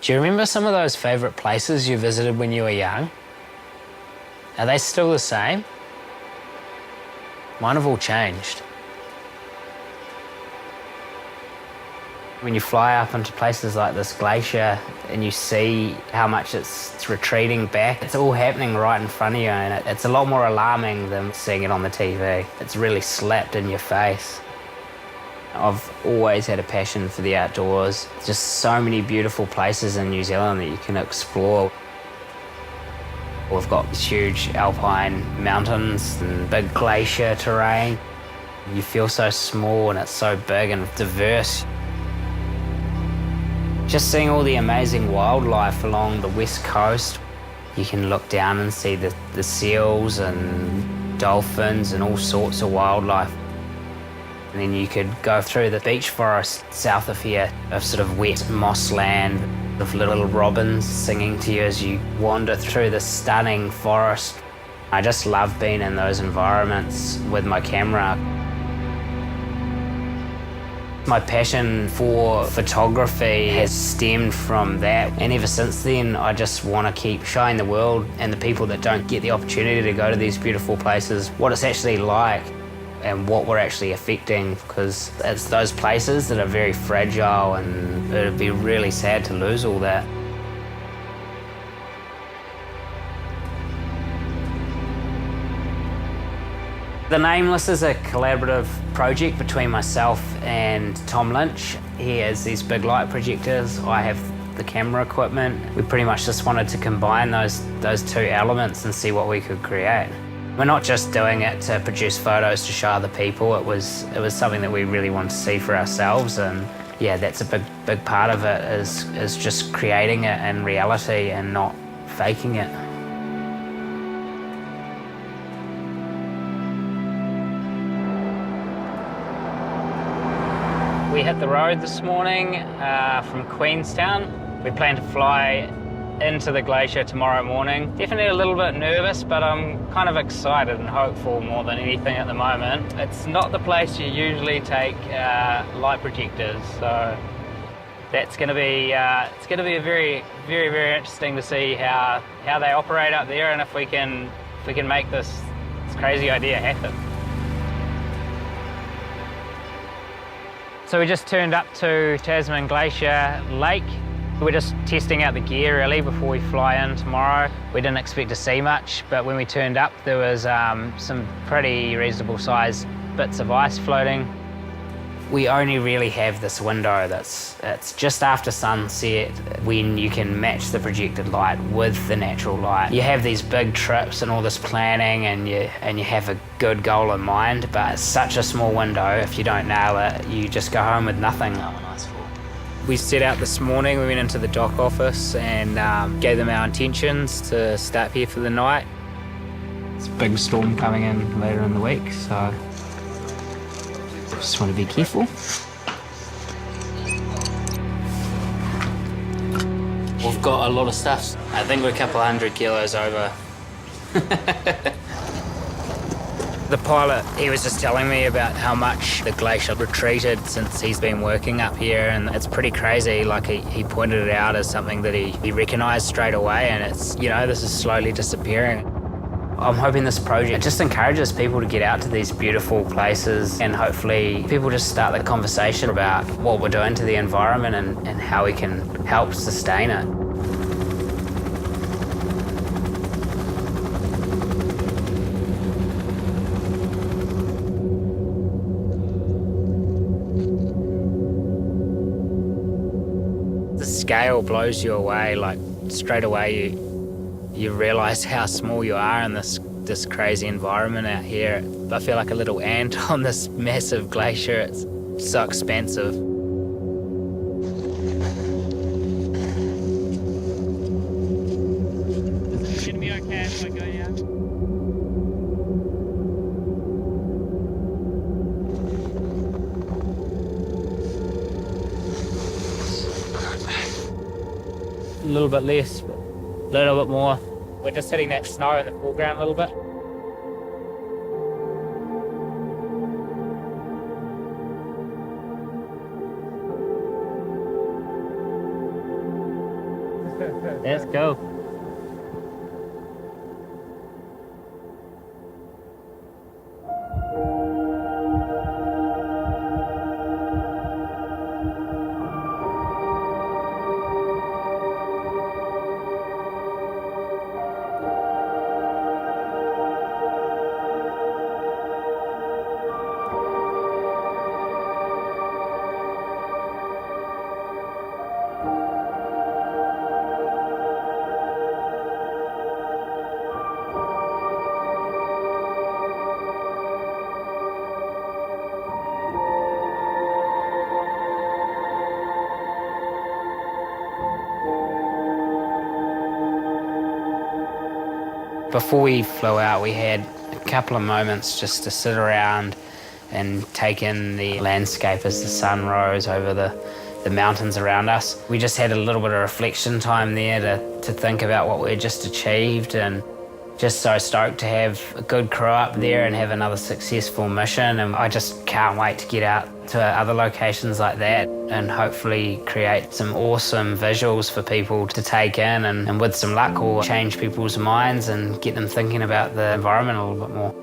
Do you remember some of those favourite places you visited when you were young? Are they still the same? Mine have all changed. When you fly up into places like this glacier and you see how much it's retreating back, it's all happening right in front of you, and it's a lot more alarming than seeing it on the TV. It's really slapped in your face. I've always had a passion for the outdoors. Just so many beautiful places in New Zealand that you can explore. We've got huge alpine mountains and big glacier terrain. You feel so small and it's so big and diverse. Just seeing all the amazing wildlife along the west coast. You can look down and see the seals and dolphins and all sorts of wildlife. And then you could go through the beech forest south of here, of sort of wet mossland, of little robins singing to you as you wander through the stunning forest. I just love being in those environments with my camera. My passion for photography has stemmed from that, and ever since then I just want to keep showing the world and the people that don't get the opportunity to go to these beautiful places what it's actually like and what we're actually affecting, because it's those places that are very fragile and it'd be really sad to lose all that. The Nameless is a collaborative project between myself and Tom Lynch. He has these big light projectors, I have the camera equipment. We pretty much just wanted to combine those two elements and see what we could create. We're not just doing it to produce photos to show other people. It was something that we really wanted to see for ourselves, and yeah, that's a big part of it is just creating it in reality and not faking it. We hit the road this morning from Queenstown. We plan to fly into the glacier tomorrow morning. Definitely a little bit nervous, but I'm kind of excited and hopeful more than anything at the moment. It's not the place you usually take light projectors, so that's going to be it's going to be a very interesting to see how they operate up there, and if we can make this crazy idea happen. So we just turned up to Tasman Glacier Lake. We're just testing out the gear really before we fly in tomorrow. We didn't expect to see much, but when we turned up there was some pretty reasonable sized bits of ice floating. We only really have this window it's just after sunset when you can match the projected light with the natural light. You have these big trips and all this planning and you have a good goal in mind, but it's such a small window. If you don't nail it, you just go home with nothing. We set out this morning, we went into the dock office and gave them our intentions to start here for the night. It's a big storm coming in later in the week, so just want to be careful. We've got a lot of stuff. I think we're a couple 100 kilos over. The pilot, he was just telling me about how much the glacier retreated since he's been working up here, and it's pretty crazy. Like he pointed it out as something that he recognised straight away, and it's, you know, this is slowly disappearing. I'm hoping this project just encourages people to get out to these beautiful places, and hopefully people just start the conversation about what we're doing to the environment and how we can help sustain it. The scale blows you away, like straight away you realise how small you are in this crazy environment out here. I feel like a little ant on this massive glacier. It's so expansive. It's gonna be okay if I go down. A little bit less, but a little bit more. We're just hitting that snow in the foreground a little bit. That's cool. Before we flew out, we had a couple of moments just to sit around and take in the landscape as the sun rose over the mountains around us. We just had a little bit of reflection time there to think about what we had just achieved, and just so stoked to have a good crew up there and have another successful mission. And I just can't wait to get out to other locations like that and hopefully create some awesome visuals for people to take in, and with some luck will change people's minds and get them thinking about the environment a little bit more.